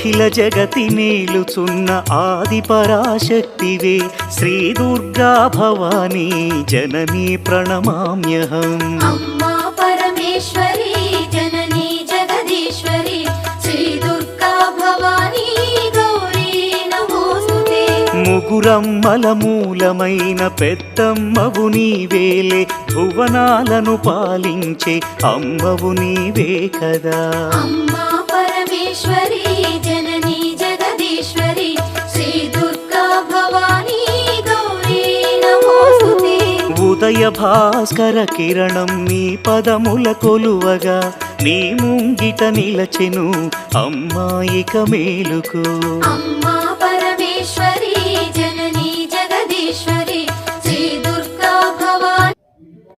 అఖిల జగతి నేలుచున్న ఆది పరాశక్తివే శ్రీ దుర్గా భవానీ జననీ ప్రణమామ్యహం. అమ్మా పరమేశ్వరి జననీ జగదీశ్వరి శ్రీ దుర్గా భవానీ గౌరీ నమోస్తుతే. ముగురమ్మల మూలమైన పెద్దమ్మవు నీవేలే భువనాలను పాలించే అమ్మవు నీవే కదా. అమ్మా పరమేశ్వరి జననీ జగదీశ్వరి శ్రీ దుర్గా భవానీ గౌరీ నమోస్తుతే. ఉదయ భాస్కర కిరణం నీ పదముల కొలువగా నీ ముంగిట నిలచెను అమ్మాయిక మేలుకు. అమ్మా